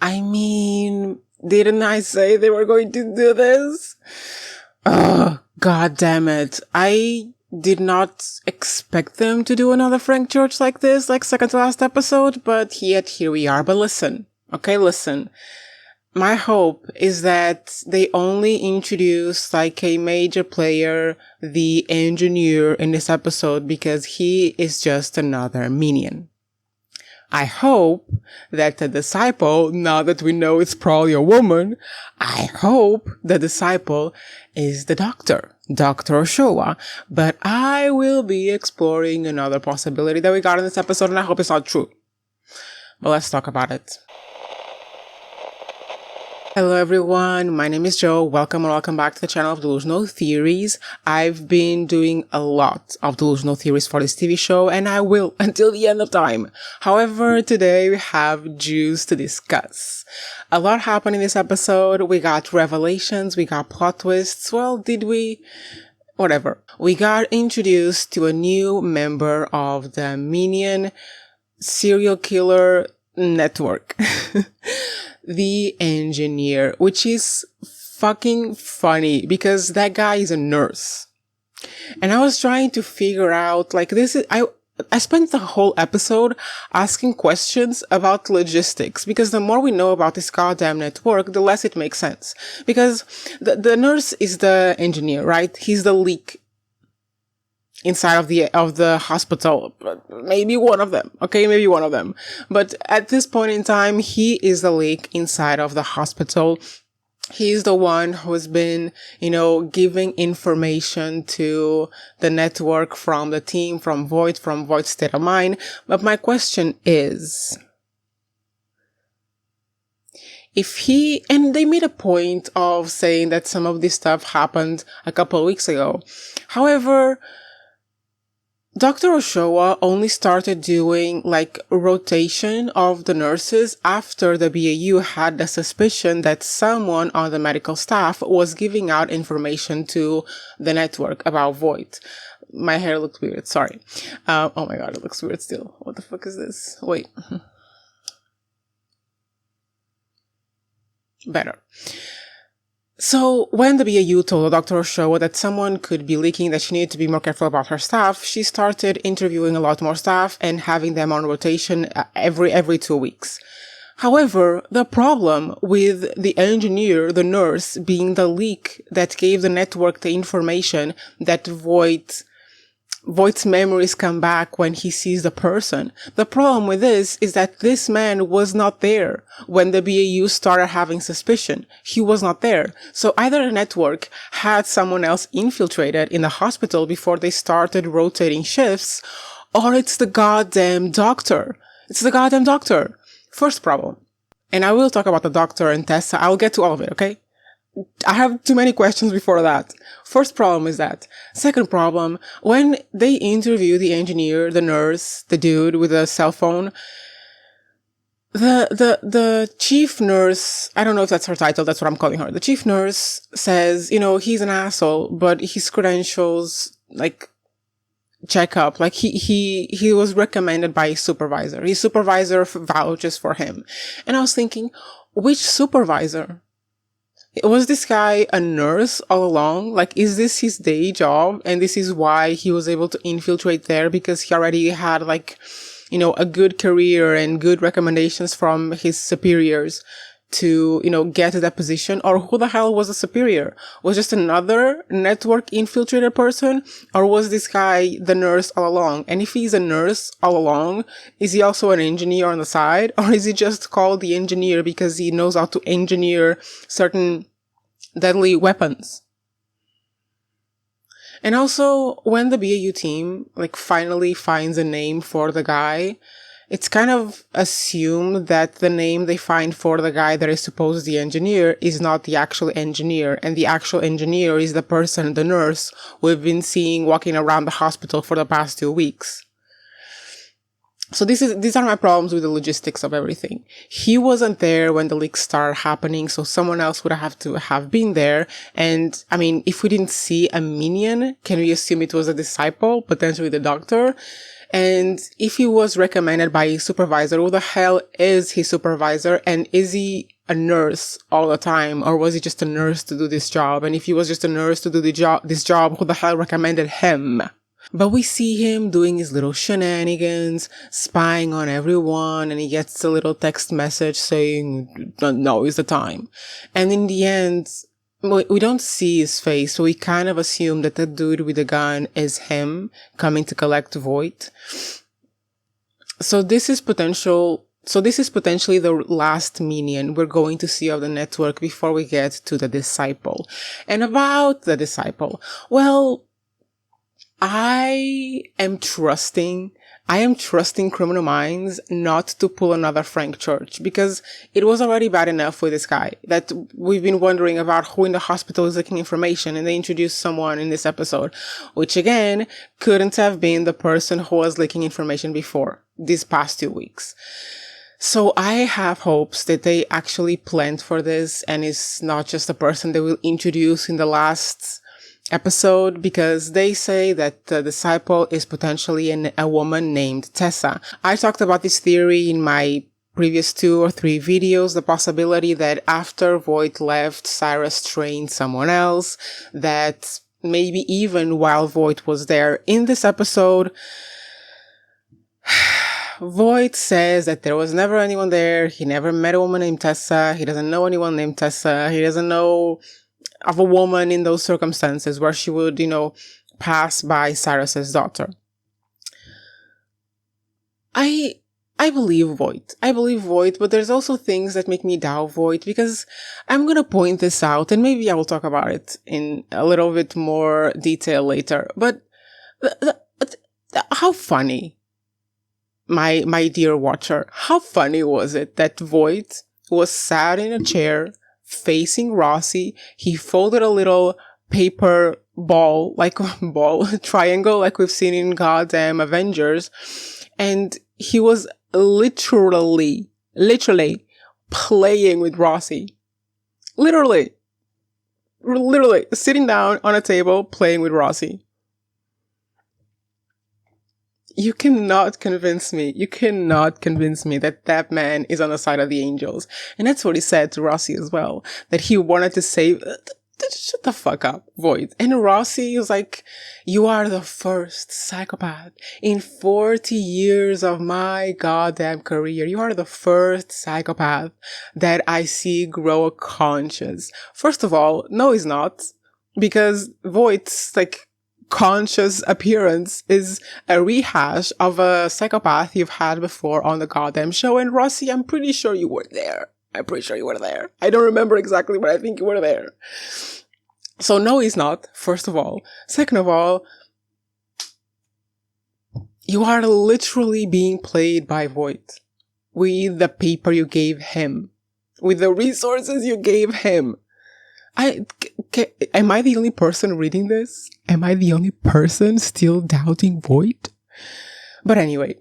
I mean, didn't I say they were going to do this? Oh, god damn it. I did not expect them to do another Frank George like this, like second to last episode, but yet here we are. But listen, okay, listen. My hope is that they only introduce like a major player, the engineer, in this episode because he is just another minion. I hope that the disciple, now that we know it's probably a woman, I hope the disciple is the doctor, Dr. Oshoa. But I will be exploring another possibility that we got in this episode, and I hope it's not true. But let's talk about it. Hello everyone, my name is Jo. Welcome back to the channel of Delusional Theories. I've been doing a lot of delusional theories for this TV show, and I will until the end of time. However, today we have juice to discuss. A lot happened in this episode. We got revelations, we got plot twists. Well, did we? Whatever. We got introduced to a new member of the Minion serial killer network. The engineer, which is fucking funny because that guy is a nurse. And I was trying to figure out, like, I spent the whole episode asking questions about logistics because the more we know about this goddamn network, the less it makes sense. Because the nurse is the engineer, right? He's the leak inside of the hospital. Maybe one of them. Okay, maybe one of them. But at this point in time, he is the leak inside of the hospital. He's the one who's been, giving information to the network from the team, from Voit's state of mind. But my question is, and they made a point of saying that some of this stuff happened a couple of weeks ago. However, Dr. Oshoa only started doing like rotation of the nurses after the BAU had the suspicion that someone on the medical staff was giving out information to the network about Voit. My hair looked weird, sorry. Oh my god, it looks weird still. What the fuck is this? Wait. Better. So when the BAU told Dr. Oshoa that someone could be leaking, that she needed to be more careful about her staff, she started interviewing a lot more staff and having them on rotation every 2 weeks. However, the problem with the engineer, the nurse, being the leak that gave the network the information that Voit's memories come back when he sees the person. The problem with this is that this man was not there when the BAU started having suspicion. He was not there. So either the network had someone else infiltrated in the hospital before they started rotating shifts, or it's the goddamn doctor. It's the goddamn doctor. First problem. And I will talk about the doctor and Tessa. I'll get to all of it, okay? I have too many questions before that. First problem is that. Second problem, when they interview the engineer, the nurse, the dude with the cell phone, the chief nurse, I don't know if that's her title, that's what I'm calling her. The chief nurse says, he's an asshole, but his credentials, check up. He was recommended by his supervisor. His supervisor vouches for him. And I was thinking, which supervisor? Was this guy a nurse all along? Is this his day job? And this is why he was able to infiltrate there because he already had a good career and good recommendations from his superiors to, get to that position? Or who the hell was the superior? Was just another network infiltrator person? Or was this guy the nurse all along? And if he's a nurse all along, is he also an engineer on the side? Or is he just called the engineer because he knows how to engineer certain deadly weapons? And also, when the BAU team, finally finds a name for the guy, it's kind of assumed that the name they find for the guy that is supposed the engineer is not the actual engineer, and the actual engineer is the person, the nurse, we've been seeing walking around the hospital for the past 2 weeks. So these are my problems with the logistics of everything. He wasn't there when the leaks started happening, so someone else would have to have been there. And I mean, if we didn't see a minion, can we assume it was a disciple, potentially the doctor? And if he was recommended by his supervisor, who the hell is his supervisor? And is he a nurse all the time? Or was he just a nurse to do this job? And if he was just a nurse to do this job, who the hell recommended him? But we see him doing his little shenanigans, spying on everyone, and he gets a little text message saying, no, it's the time. And in the end, we don't see his face, so we kind of assume that the dude with the gun is him coming to collect Voit. So this is potentially the last minion we're going to see of the network before we get to the disciple. And about the disciple, well, I am trusting Criminal Minds not to pull another Frank Church, because it was already bad enough with this guy that we've been wondering about who in the hospital is leaking information, and they introduced someone in this episode, which again couldn't have been the person who was leaking information before these past 2 weeks. So I have hopes that they actually planned for this and it's not just a person they will introduce in the last episode, because they say that the disciple is potentially a woman named Tessa. I talked about this theory in my previous 2 or 3 videos, the possibility that after Voit left, Cyrus trained someone else, that maybe even while Voit was there. In this episode, Voit says that there was never anyone there, he never met a woman named Tessa, he doesn't know anyone named Tessa, he doesn't know of a woman in those circumstances where she would, pass by Cyrus's daughter. I believe Voit. But there's also things that make me doubt Voit, because I'm gonna point this out, and maybe I will talk about it in a little bit more detail later. But how funny, my dear watcher, how funny was it that Voit was sat in a chair facing Rossi? He folded a little paper triangle like we've seen in goddamn Avengers, and he was literally playing with Rossi. Literally sitting down on a table playing with Rossi. You cannot convince me that that man is on the side of the angels. And that's what he said to Rossi as well, that he wanted to save, shut the fuck up, Voit. And Rossi was like, you are the first psychopath in 40 years of my goddamn career. You are the first psychopath that I see grow a conscience. First of all, no, he's not, because Voit's conscious appearance is a rehash of a psychopath you've had before on the goddamn show. And Rossi, I'm pretty sure you were there. I don't remember exactly, but I think you were there. So no, he's not, first of all. Second of all, you are literally being played by Voit with the paper you gave him, with the resources you gave him. Am I the only person reading this? Am I the only person still doubting Voit? But anyway,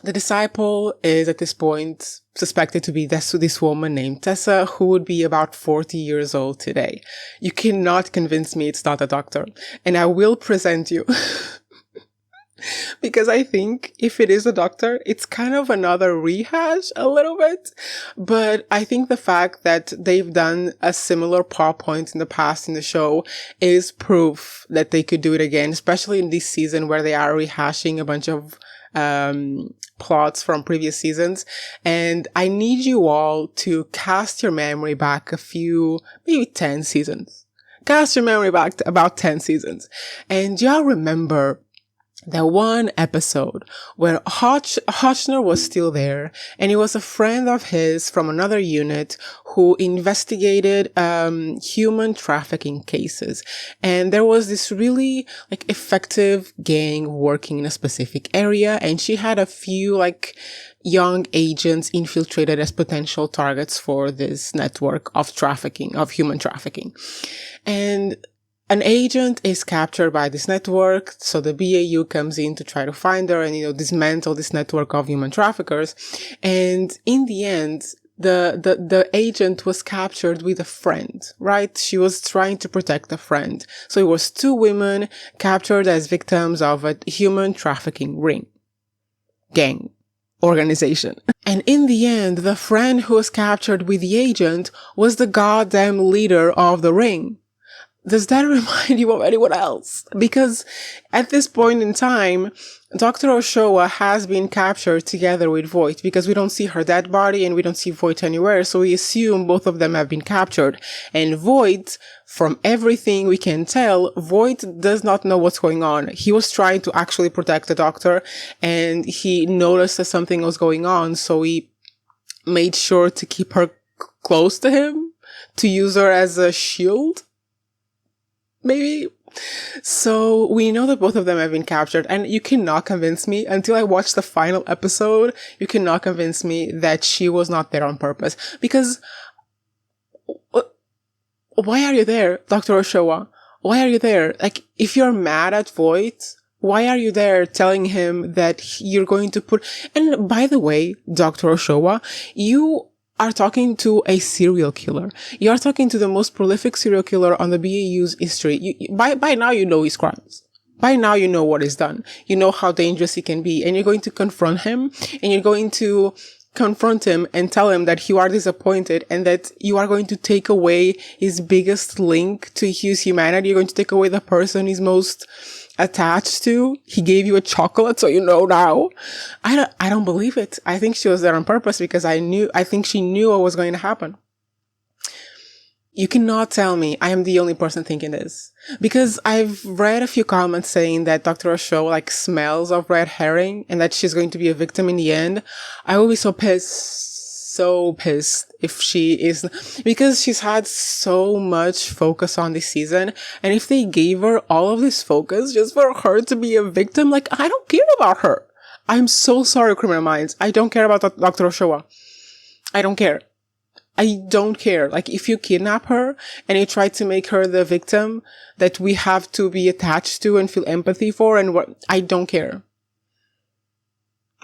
the disciple is at this point suspected to be this woman named Tessa, who would be about 40 years old today. You cannot convince me it's not a doctor. And I will present you. Because I think if it is a doctor, it's kind of another rehash a little bit. But I think the fact that they've done a similar plot point in the past in the show is proof that they could do it again, especially in this season where they are rehashing a bunch of plots from previous seasons. And I need you all to cast your memory back maybe 10 seasons. Cast your memory back to about 10 seasons. And y'all remember the one episode where Hotchner was still there, and he was a friend of his from another unit who investigated human trafficking cases. And there was this really effective gang working in a specific area, and she had a few young agents infiltrated as potential targets for this network of human trafficking. And An agent is captured by this network, so the BAU comes in to try to find her and, dismantle this network of human traffickers. And in the end, the agent was captured with a friend, right? She was trying to protect a friend. So it was 2 women captured as victims of a human trafficking gang, organization. And in the end, the friend who was captured with the agent was the goddamn leader of the ring. Does that remind you of anyone else? Because at this point in time, Dr. Oshoa has been captured together with Voit because we don't see her dead body and we don't see Voit anywhere. So we assume both of them have been captured. And Voit, from everything we can tell, Voit does not know what's going on. He was trying to actually protect the doctor and he noticed that something was going on. So he made sure to keep her close to him, to use her as a shield. Maybe. So we know that both of them have been captured, and you cannot convince me until I watch the final episode. You cannot convince me that she was not there on purpose. Because why are you there, Dr. Oshoa? Why are you there? Like, if you're mad at Voit, why are you there telling him that you're going to put... And by the way, Dr. Oshoa, you are talking to a serial killer. You are talking to the most prolific serial killer on the BAU's history. By now you know his crimes. By now you know what is done. You know how dangerous he can be. And you're going to confront him. And you're going to confront him and tell him that you are disappointed and that you are going to take away his biggest link to his humanity. You're going to take away the person he's most attached to. He gave you a chocolate, so you know now. I don't believe it. I think she was there on purpose because I think she knew what was going to happen. You cannot tell me I am the only person thinking this. Because I've read a few comments saying that Dr. Oshoa smells of red herring and that she's going to be a victim in the end. I will be so pissed if she is, because she's had so much focus on this season, and if they gave her all of this focus just for her to be a victim, I don't care about her. I'm so sorry, Criminal Minds. I don't care about Dr. Oshoa. I don't care. I don't care. If you kidnap her and you try to make her the victim that we have to be attached to and feel empathy for, I don't care.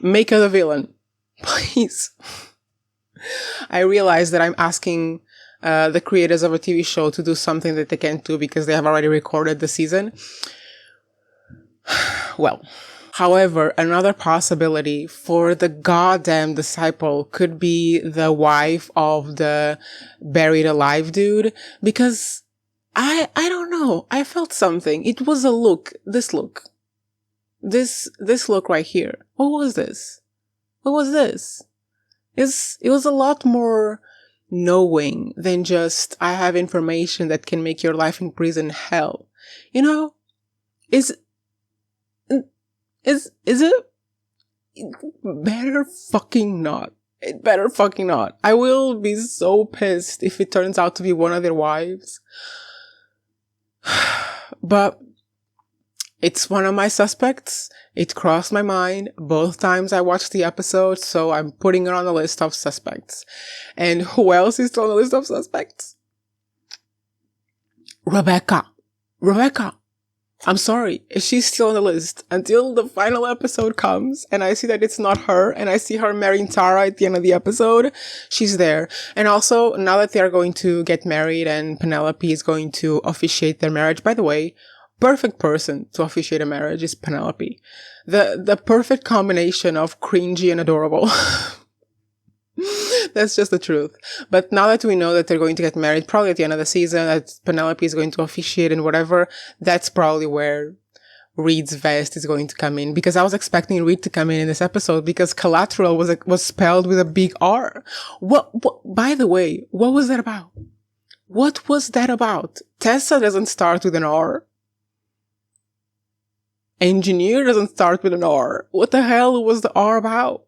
Make her the villain. Please. I realize that I'm asking the creators of a TV show to do something that they can't do because they have already recorded the season. Well, however, another possibility for the goddamn disciple could be the wife of the buried alive dude, because I don't know. I felt something. It was a look. This look. This look right here. What was this? What was this? It was a lot more knowing than just, I have information that can make your life in prison hell. Is it? Better fucking not. It better fucking not. I will be so pissed if it turns out to be one of their wives. But it's one of my suspects. It crossed my mind both times I watched the episode, so I'm putting her on the list of suspects. And who else is still on the list of suspects? Rebecca. I'm sorry, she's still on the list until the final episode comes and I see that it's not her and I see her marrying Tara at the end of the episode. She's there. And also, now that they are going to get married and Penelope is going to officiate their marriage, by the way, perfect person to officiate a marriage is Penelope. The perfect combination of cringy and adorable. That's just the truth. But now that we know that they're going to get married, probably at the end of the season, that Penelope is going to officiate and whatever, that's probably where Reid's vest is going to come in. Because I was expecting Reid to come in this episode because collateral was spelled with a big R. What, by the way, what was that about? What was that about? Tessa doesn't start with an R. Engineer doesn't start with an R. What the hell was the R about?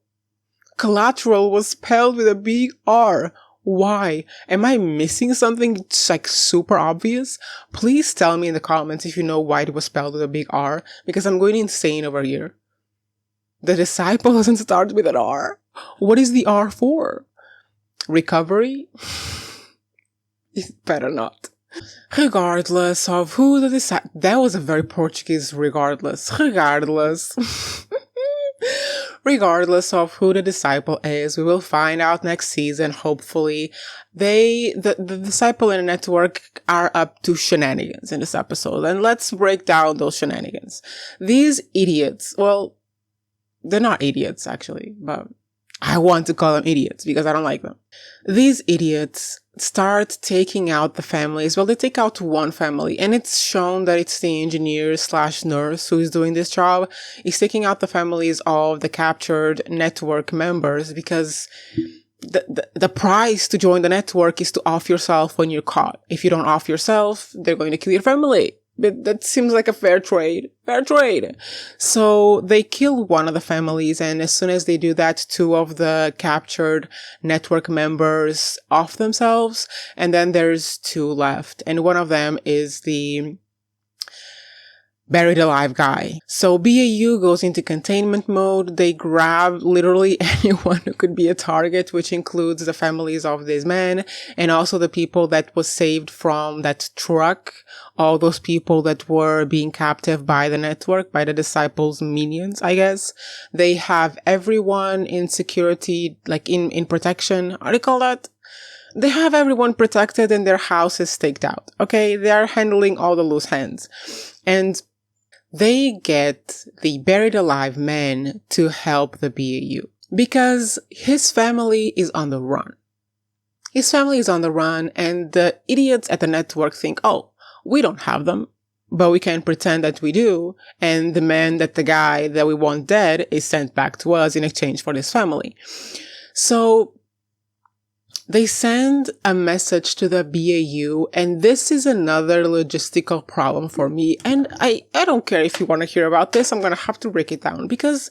Collateral was spelled with a big R. Why? Am I missing something super obvious? Please tell me in the comments if you know why it was spelled with a big R, because I'm going insane over here. The disciple doesn't start with an R. What is the R for? Recovery? It better not. Regardless of who the disciple... That was a very Portuguese regardless. Regardless. Regardless of who the disciple is, we will find out next season, hopefully. The disciple and the network are up to shenanigans in this episode, and let's break down those shenanigans. These idiots, well, they're not idiots actually, but I want to call them idiots because I don't like them. These idiots start taking out the families. Well, they take out one family, and it's shown that it's the engineer/nurse who is doing this job. He's taking out the families of the captured network members because the price to join the network is to off yourself when you're caught. If you don't off yourself, they're going to kill your family. But that seems like a fair trade. Fair trade. So they kill one of the families, and as soon as they do that, two of the captured network members off themselves, and then there's two left. And one of them is the buried alive guy. So BAU goes into containment mode. They grab literally anyone who could be a target, which includes the families of these men and also the people that was saved from that truck. All those people that were being captive by the network, by the disciples' minions, I guess. They have everyone in security, like in protection. How do you call that? They have everyone protected and their house is staked out. Okay. They are handling all the loose hands. And they get the buried alive man to help the BAU because his family is on the run. His family is on the run, and the idiots at the network think, oh, we don't have them, but we can pretend that we do. And the guy that we want dead is sent back to us in exchange for his family. So they send a message to the BAU, and this is another logistical problem for me. And I don't care if you want to hear about this. I'm going to have to break it down because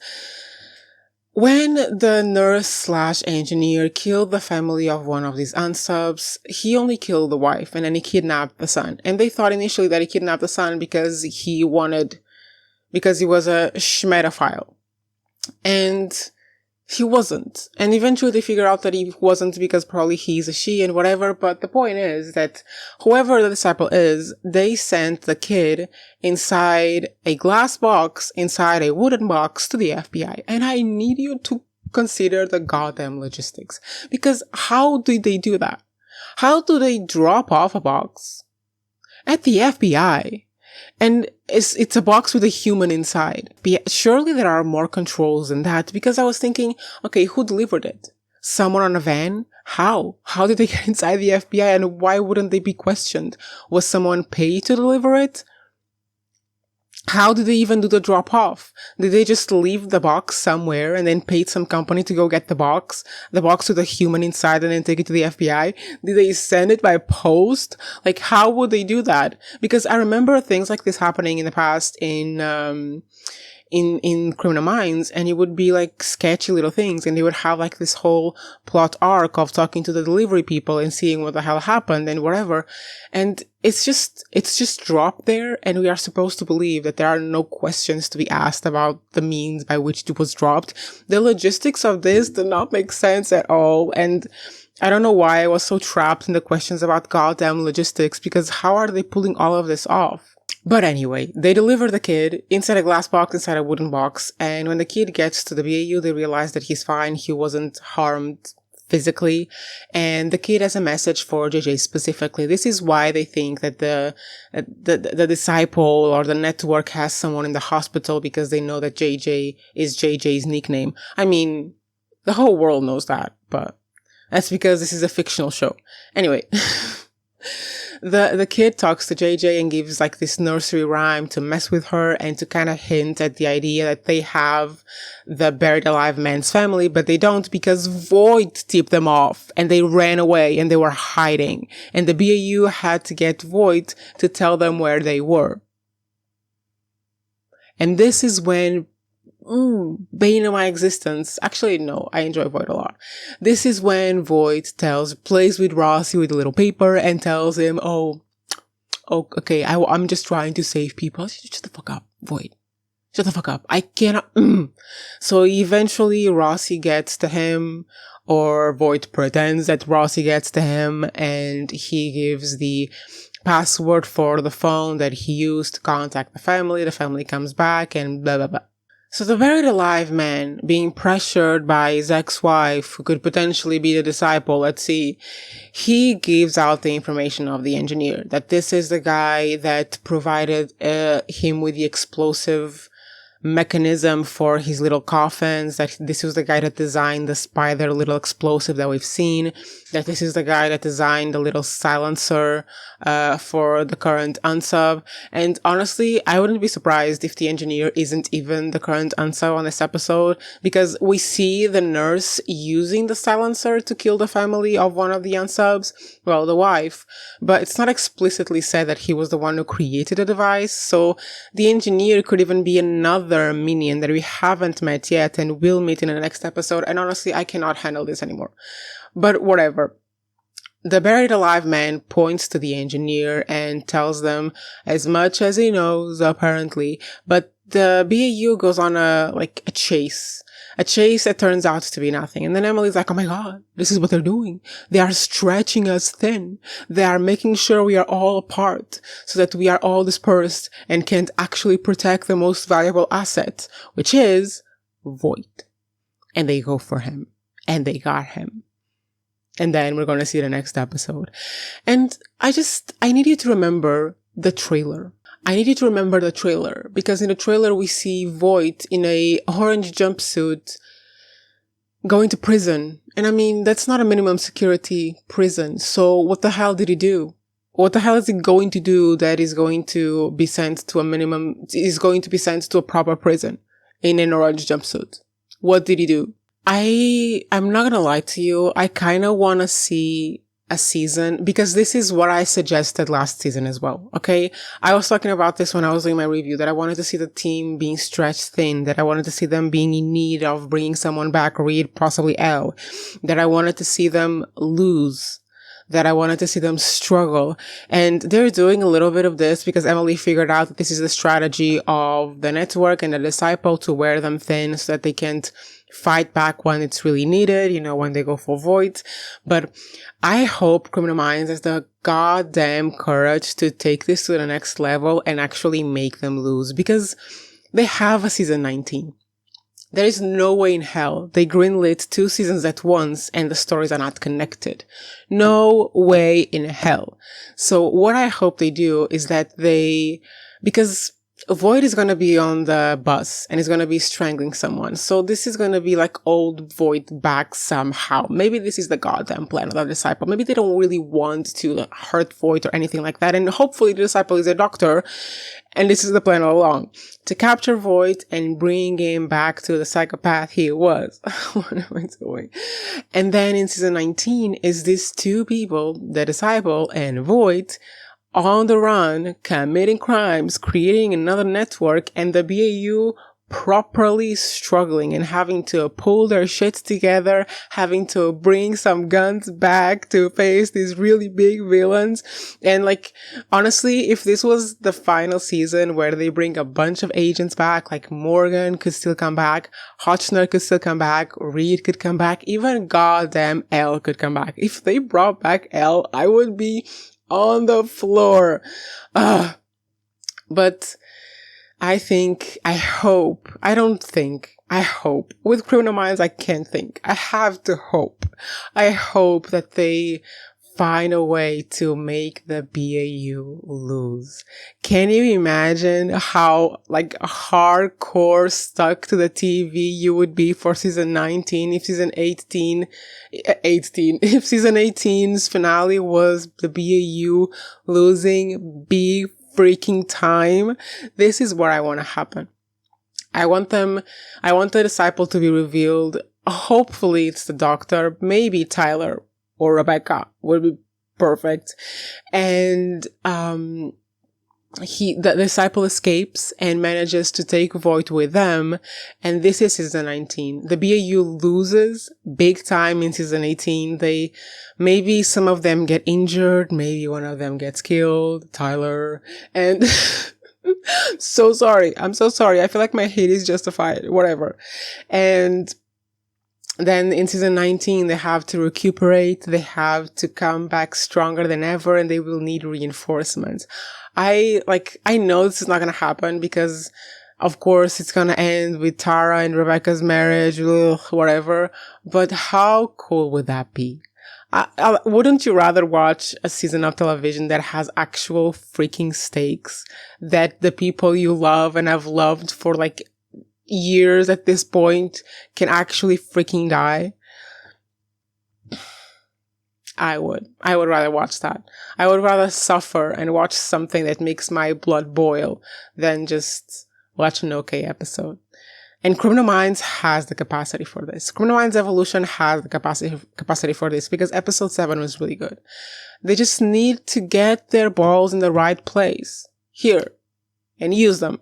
when the nurse/engineer killed the family of one of these unsubs, he only killed the wife and then he kidnapped the son. And they thought initially that he kidnapped the son because he was a schmedophile. And he wasn't. And eventually they figure out that he wasn't because probably he's a she and whatever. But the point is that whoever the disciple is, they sent the kid inside a glass box, inside a wooden box to the FBI. And I need you to consider the goddamn logistics. Because how did they do that? How do they drop off a box at the FBI? And it's a box with a human inside. But surely there are more controls than that, because I was thinking, okay, who delivered it? Someone on a van? How? How did they get inside the FBI, and why wouldn't they be questioned? Was someone paid to deliver it? How did they even do the drop off? Did they just leave the box somewhere and then paid some company to go get the box with a human inside, and then take it to the FBI? Did they send it by post? Like, how would they do that? Because I remember things like this happening in the past in Criminal Minds, and it would be like sketchy little things, and they would have like this whole plot arc of talking to the delivery people and seeing what the hell happened and whatever. And it's just dropped there, and we are supposed to believe that there are no questions to be asked about the means by which it was dropped. The logistics of this do not make sense at all, and I don't know why I was so trapped in the questions about goddamn logistics, because how are they pulling all of this off? But anyway, they deliver the kid inside a glass box, inside a wooden box, and when the kid gets to the BAU, they realize that he's fine, he wasn't harmed physically, and the kid has a message for JJ specifically. This is why they think that the disciple or the network has someone in the hospital, because they know that JJ is JJ's nickname. I mean, the whole world knows that, but that's because this is a fictional show. Anyway. The kid talks to JJ and gives like this nursery rhyme to mess with her and to kind of hint at the idea that they have the buried alive man's family, but they don't, because Voit tipped them off and they ran away and they were hiding, and the BAU had to get Voit to tell them where they were. And this is when bane of my existence. Actually, no, I enjoy Voit a lot. This is when Voit plays with Rossi with a little paper and tells him, okay, I'm just trying to save people. Shut the fuck up, Voit. Shut the fuck up. I cannot. So eventually Rossi gets to him, or Voit pretends that Rossi gets to him, and he gives the password for the phone that he used to contact the family comes back, and blah, blah, blah. So the buried alive man, being pressured by his ex-wife, who could potentially be the disciple, let's see, he gives out the information of the engineer, that this is the guy that provided him with the explosive mechanism for his little coffins, that this was the guy that designed the spider little explosive that we've seen, that this is the guy that designed the little silencer for the current unsub. And honestly, I wouldn't be surprised if the engineer isn't even the current unsub on this episode, because we see the nurse using the silencer to kill the family of one of the unsubs, well, the wife, but it's not explicitly said that he was the one who created the device. So the engineer could even be another minion that we haven't met yet and will meet in the next episode. And honestly, I cannot handle this anymore. But whatever. The buried alive man points to the engineer and tells them as much as he knows, apparently. But the BAU goes on a chase. A chase that turns out to be nothing. And then Emily's like, oh my God, this is what they're doing. They are stretching us thin. They are making sure we are all apart so that we are all dispersed and can't actually protect the most valuable asset, which is Voit. And they go for him. And they got him. And then we're going to see the next episode. And I need you to remember the trailer. I need you to remember the trailer, because in the trailer we see Voit in a orange jumpsuit going to prison. And I mean, that's not a minimum security prison. So what the hell did he do? What the hell is he going to do that is going to be sent to a proper prison in an orange jumpsuit? What did he do? I'm not gonna lie to you. I kind of want to see a season, because this is what I suggested last season as well. Okay. I was talking about this when I was doing my review, that I wanted to see the team being stretched thin, that I wanted to see them being in need of bringing someone back, Reid, possibly Elle, that I wanted to see them lose, that I wanted to see them struggle. And they're doing a little bit of this because Emily figured out that this is the strategy of the network and the disciple, to wear them thin so that they can't fight back when it's really needed, when they go for Voit. But I hope Criminal Minds has the goddamn courage to take this to the next level and actually make them lose, because they have a season 19. There is no way in hell they greenlit 2 seasons at once and the stories are not connected. No way in hell. So what I hope they do is that because Voit is going to be on the bus and is going to be strangling someone. So this is going to be like old Voit back somehow. Maybe this is the goddamn plan of the disciple. Maybe they don't really want to hurt Voit or anything like that. And hopefully the disciple is a doctor. And this is the plan all along. To capture Voit and bring him back to the psychopath he was. What am I doing? And then in season 19 is these 2 people, the disciple and Voit, on the run, committing crimes, creating another network, and the BAU properly struggling and having to pull their shit together, having to bring some guns back to face these really big villains. And honestly, if this was the final season where they bring a bunch of agents back, like Morgan could still come back, Hotchner could still come back, Reid could come back, even goddamn Elle could come back. If they brought back Elle, I would be on the floor. But I hope. With Criminal Minds, I can't think. I have to hope. I hope that they find a way to make the BAU lose. Can you imagine how hardcore stuck to the TV you would be for season 19 if season 18's finale was the BAU losing big freaking time? This is what I want to happen. I want the disciple to be revealed. Hopefully it's the doctor, maybe Tyler or Rebecca would be perfect. And the disciple escapes and manages to take Voit with them. And this is season 19. The BAU loses big time in season 18. Maybe some of them get injured. Maybe one of them gets killed, Tyler. And so sorry. I'm so sorry. I feel like my hate is justified. Whatever. And Then in season 19, they have to recuperate. They have to come back stronger than ever, and they will need reinforcements. I know this is not going to happen because, of course, it's going to end with Tara and Rebecca's marriage, whatever. But how cool would that be? Wouldn't you rather watch a season of television that has actual freaking stakes, that the people you love and have loved for like years at this point can actually freaking die? I would rather watch that. I would rather suffer and watch something that makes my blood boil than just watch an okay episode. And Criminal Minds has the capacity for this. Criminal Minds Evolution has the capacity for this because episode 7 was really good. They just need to get their balls in the right place here and use them.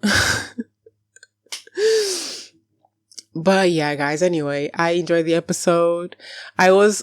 But yeah, guys, anyway, I enjoyed the episode. I was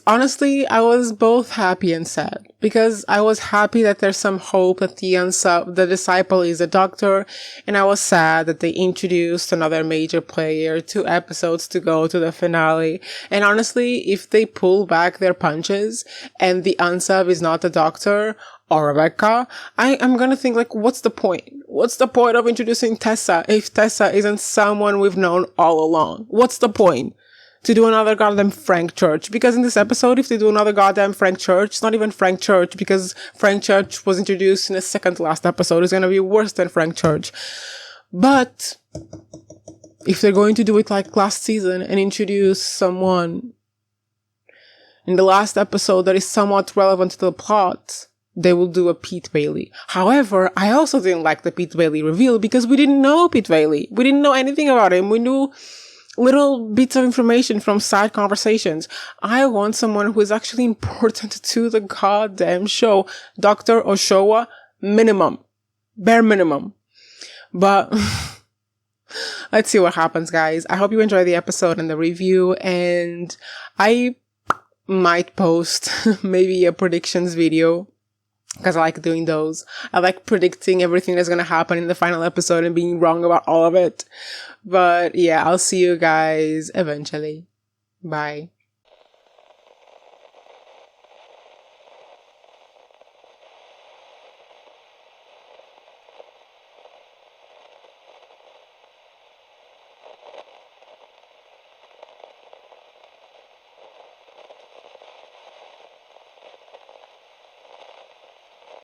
both happy and sad because I was happy that there's some hope that the disciple is a doctor. And I was sad that they introduced another major player 2 episodes to go to the finale. And honestly, if they pull back their punches and the unsub is not the doctor or Rebecca, I'm gonna think like, what's the point? What's the point of introducing Tessa if Tessa isn't someone we've known all along? What's the point? To do another goddamn Frank Church? Because in this episode, if they do another goddamn Frank Church, it's not even Frank Church because Frank Church was introduced in the second to last episode. It's gonna be worse than Frank Church. But if they're going to do it like last season and introduce someone in the last episode that is somewhat relevant to the plot, they will do a Pete Bailey. However, I also didn't like the Pete Bailey reveal because we didn't know Pete Bailey. We didn't know anything about him. We knew little bits of information from side conversations. I want someone who is actually important to the goddamn show. Dr. Oshoa, minimum. Bare minimum. But let's see what happens, guys. I hope you enjoy the episode and the review, and I might post maybe a predictions video because I like doing those. I like predicting everything that's going to happen in the final episode and being wrong about all of it. But yeah, I'll see you guys eventually. Bye.